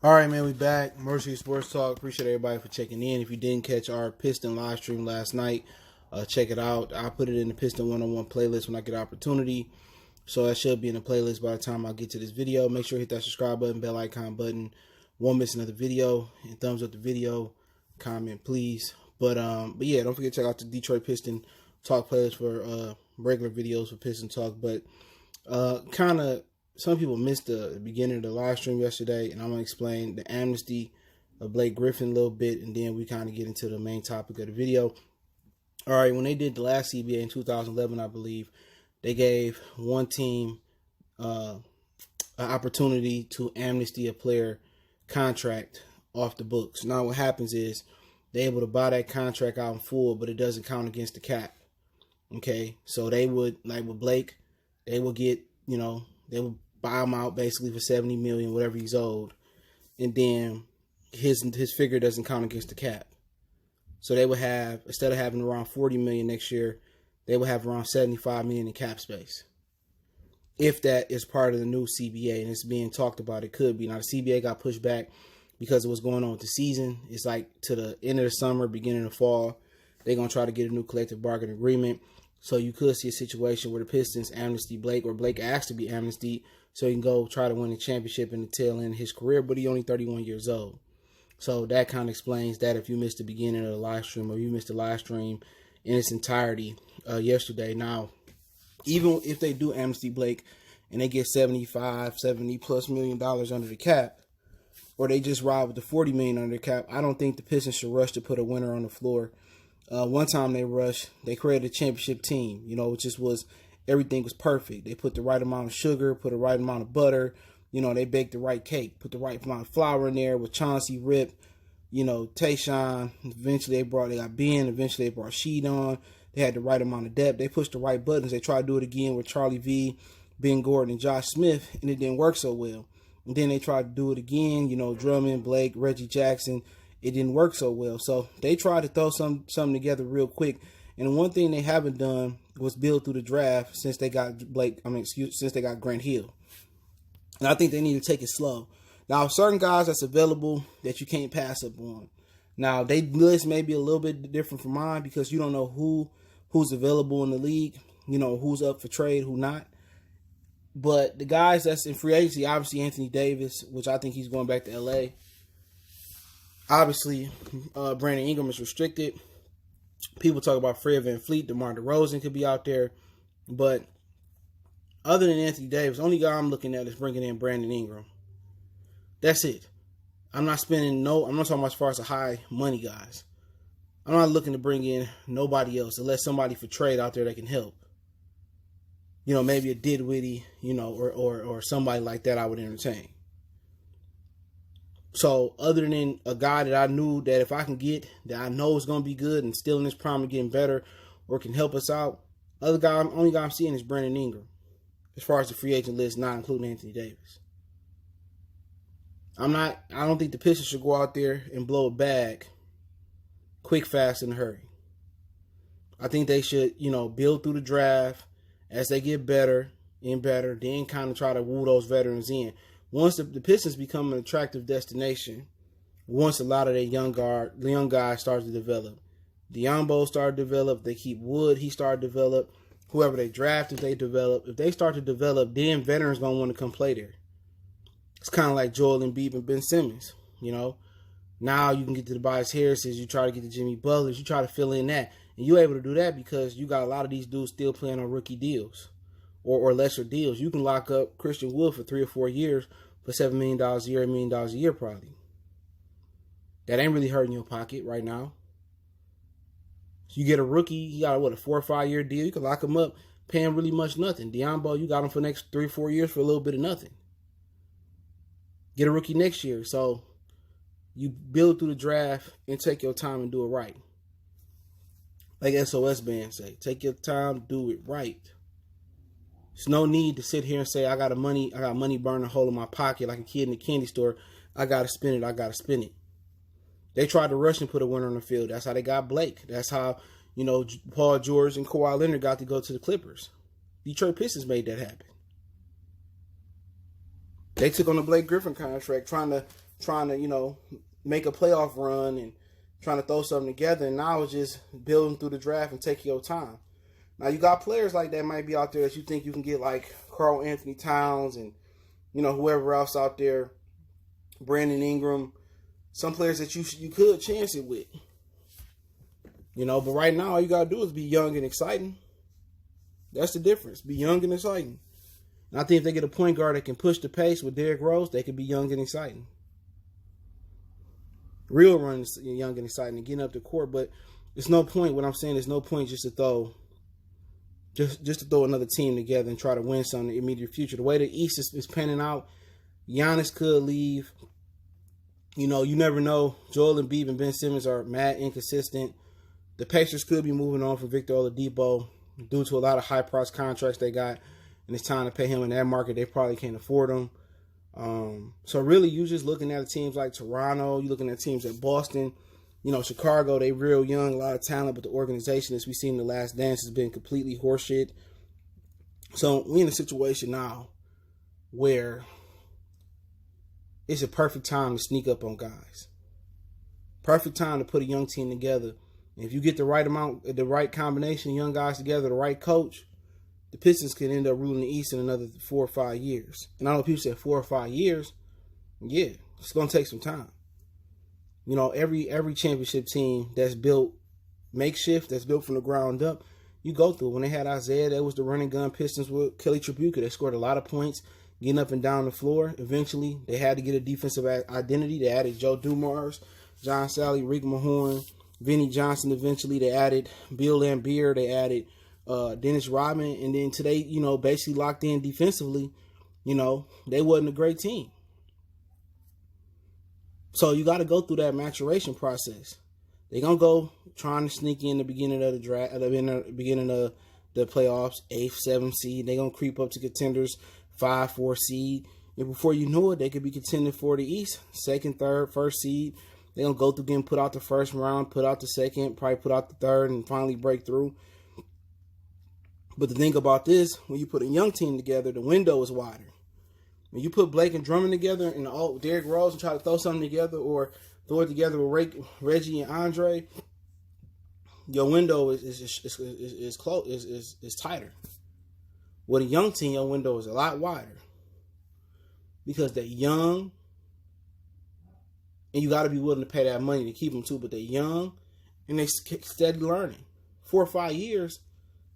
All right, man, we back. Mercy Sports Talk. Appreciate everybody for checking in. If you didn't catch our Piston live stream last night, check it out. I put it in the Piston 101 playlist when I get opportunity. So that should be in the playlist by the time I get to this video. Make sure you hit that subscribe button, bell icon button. Won't miss another video. And thumbs up the video. Comment, please. But yeah, don't forget to check out the Detroit Piston Talk playlist for regular videos for Piston Talk. But some people missed the beginning of the live stream yesterday, and I'm going to explain the amnesty of Blake Griffin a little bit, and then we kind of get into the main topic of the video. All right, when they did the last CBA in 2011, I believe, they gave one team an opportunity to amnesty a player contract off the books. Now what happens is they're able to buy that contract out in full, but it doesn't count against the cap. Okay, so they would, like with Blake, they would get, they would buy him out basically for $70 million, whatever he's owed, and then his figure doesn't count against the cap. So they would have, instead of having around $40 million next year, they would have around $75 million in cap space. If that is part of the new CBA and it's being talked about, it could be. Now the CBA got pushed back because of what's going on with the season. It's like to the end of the summer, beginning of fall, they're gonna try to get a new collective bargaining agreement. So you could see a situation where the Pistons amnesty Blake, or Blake asked to be amnestied so he can go try to win the championship in the tail end of his career, but he's only 31 years old. So that kind of explains that if you missed the beginning of the live stream, or you missed the live stream in its entirety yesterday. Now, even if they do amnesty Blake and they get $70+ million under the cap, or they just ride with the $40 million under the cap, I don't think the Pistons should rush to put a winner on the floor. One time they rushed, they created a championship team, which just was, everything was perfect. They put the right amount of sugar, put the right amount of butter, they baked the right cake, put the right amount of flour in there with Chauncey, Rip, Tayshaun. Eventually they got Ben, eventually they brought Sheed on. They had the right amount of depth. They pushed the right buttons. They tried to do it again with Charlie V, Ben Gordon, and Josh Smith, and it didn't work so well. And then they tried to do it again, Drummond, Blake, Reggie Jackson. It didn't work so well. So they tried to throw something together real quick. And the one thing they haven't done was build through the draft since they got since they got Grant Hill. And I think they need to take it slow. Now, certain guys that's available that you can't pass up on. Now, they list may be a little bit different from mine because you don't know who's available in the league, who's up for trade, who not. But the guys that's in free agency, obviously Anthony Davis, which I think he's going back to LA. Obviously, Brandon Ingram is restricted. People talk about Fred VanVleet, DeMar DeRozan could be out there. But other than Anthony Davis, the only guy I'm looking at is bringing in Brandon Ingram. That's it. I'm not talking about as far as the high money guys. I'm not looking to bring in nobody else unless somebody for trade out there that can help. Maybe a Dinwiddie, or somebody like that I would entertain. So other than a guy that I knew that if I can get, that I know is going to be good and still in his prime and getting better or can help us out, only guy I'm seeing is Brandon Ingram. As far as the free agent list, not including Anthony Davis. I don't think the Pistons should go out there and blow a bag quick, fast, in a hurry. I think they should, build through the draft as they get better and better, then kind of try to woo those veterans in. Once the Pistons become an attractive destination, once a lot of their young guys start to develop. Diambo started to develop. They keep Wood, he started to develop. Whoever they draft, if they develop. If they start to develop, then veterans going to want to come play there. It's kind of like Joel Embiid and Ben Simmons, Now you can get to the Tobias Harrises, you try to get to Jimmy Butlers, you try to fill in that. And you're able to do that because you got a lot of these dudes still playing on rookie deals or lesser deals. You can lock up Christian Wood for 3 or 4 years for $7 million a year, $1 million a year probably. That ain't really hurting your pocket right now. So you get a rookie, he got a 4 or 5 year deal. You can lock him up paying really much nothing. Diambo, you got him for the next 3 or 4 years for a little bit of nothing. Get a rookie next year. So you build through the draft and take your time and do it right. Like SOS Band say, take your time, do it right. There's no need to sit here and say, I got money burning a hole in my pocket like a kid in the candy store. I got to spend it. They tried to rush and put a winner on the field. That's how they got Blake. That's how, Paul George and Kawhi Leonard got to go to the Clippers. Detroit Pistons made that happen. They took on the Blake Griffin contract trying to trying to, make a playoff run and trying to throw something together. And now it's just building through the draft and taking your time. Now, you got players like that might be out there that you think you can get, like Karl Anthony Towns and, whoever else out there, Brandon Ingram, some players that you could chance it with. But right now, all you got to do is be young and exciting. That's the difference. Be young and exciting. And I think if they get a point guard that can push the pace with Derrick Rose, they can be young and exciting. Real runs young and exciting and getting up the court, but there's no point. What I'm saying is no point just to throw another team together and try to win something in the immediate future. The way the East is panning out, Giannis could leave. You never know. Joel Embiid and Ben Simmons are mad inconsistent. The Pacers could be moving on from Victor Oladipo due to a lot of high-priced contracts they got, and it's time to pay him in that market. They probably can't afford them. So really, you just looking at teams like Toronto. You're looking at teams at Boston. Chicago, they real young, a lot of talent, but the organization, as we seen in The Last Dance, has been completely horseshit. So we're in a situation now where it's a perfect time to sneak up on guys. Perfect time to put a young team together. And if you get the right amount, the right combination of young guys together, the right coach, the Pistons could end up ruling the East in another 4 or 5 years. And I know people say 4 or 5 years. Yeah, it's going to take some time. Every championship team that's built makeshift, that's built from the ground up, you go through. When they had Isaiah, that was the running gun Pistons with Kelly Tribuca. They scored a lot of points, getting up and down the floor. Eventually, they had to get a defensive identity. They added Joe Dumars, John Sally, Rick Mahorn, Vinnie Johnson. Eventually, they added Bill Laimbeer. They added Dennis Rodman. And then today, basically locked in defensively, they wasn't a great team. So you got to go through that maturation process. They're going to go trying to sneak in the beginning of the draft, in the beginning of the playoffs, 8th, 7th seed. They're going to creep up to contenders, 5, 4 seed. And before you know it, they could be contending for the East, 2nd, 3rd, 1st seed. They're going to go through getting put out the first round, put out the second, probably put out the 3rd, and finally break through. But the thing about this, when you put a young team together, the window is wider. When you put Blake and Drummond together and Derrick Rose and try to throw something together or throw it together with Reggie and Andre, your window is close, is tighter. With a young team, your window is a lot wider because they're young, and you got to be willing to pay that money to keep them too. But they're young and they steady learning. 4 or 5 years,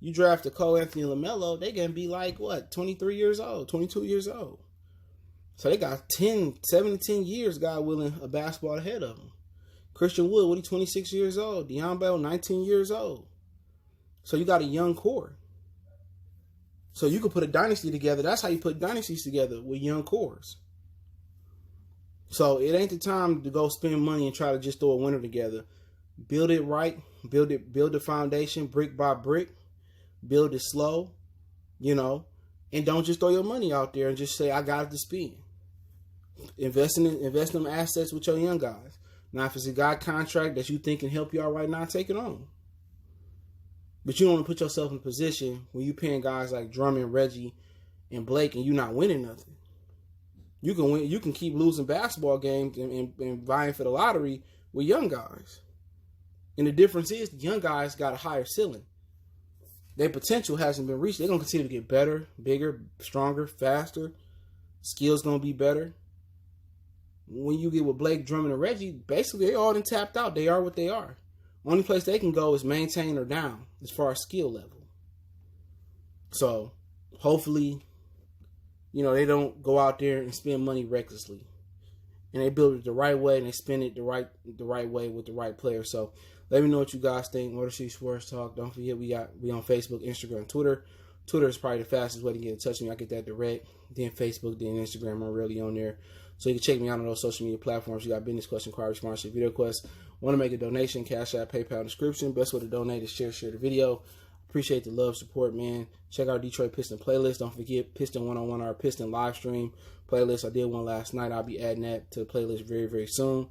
you draft a Cole Anthony LaMelo, they gonna be like 23 years old, 22 years old. So they got 7 to 10 years, God willing, of basketball ahead of them. Christian Wood, he 26 years old. Deion Bell, 19 years old. So you got a young core. So you can put a dynasty together. That's how you put dynasties together, with young cores. So it ain't the time to go spend money and try to just throw a winner together. Build it right. Build the foundation brick by brick. Build it slow, and don't just throw your money out there and just say, I got it to spend. Invest in them assets with your young guys. Now, if it's a guy contract that you think can help you out right now, take it on. But you don't want to put yourself in a position when you're paying guys like Drummond, Reggie, and Blake, and you're not winning nothing. You can win. You can keep losing basketball games and vying for the lottery with young guys. And the difference is the young guys got a higher ceiling. Their potential hasn't been reached. They're going to continue to get better, bigger, stronger, faster. Skills going to be better. When you get with Blake, Drummond, and Reggie, basically they all done tapped out. They are what they are. Only place they can go is maintain or down as far as skill level. So hopefully, they don't go out there and spend money recklessly. And they build it the right way and they spend it the right way with the right players. So let me know what you guys think. Motor City Sports Talk. Don't forget we on Facebook, Instagram, Twitter. Twitter is probably the fastest way to get in touch with me. I get that direct. Then Facebook, then Instagram. I'm really on there. So you can check me out on those social media platforms. You got business question, inquiry, sponsorship, video requests. Want to make a donation? Cash App, PayPal description. Best way to donate is share the video. Appreciate the love, support, man. Check out Detroit Piston playlist. Don't forget Piston 101, our Piston live stream playlist. I did one last night. I'll be adding that to the playlist very, very soon.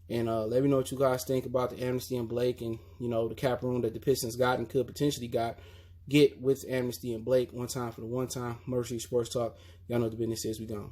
And let me know what you guys think about the Amnesty and Blake and, the cap room that the Pistons got and could potentially get with Amnesty and Blake. One time for the one time. Motor City Sports Talk. Y'all know what the business is. We gone.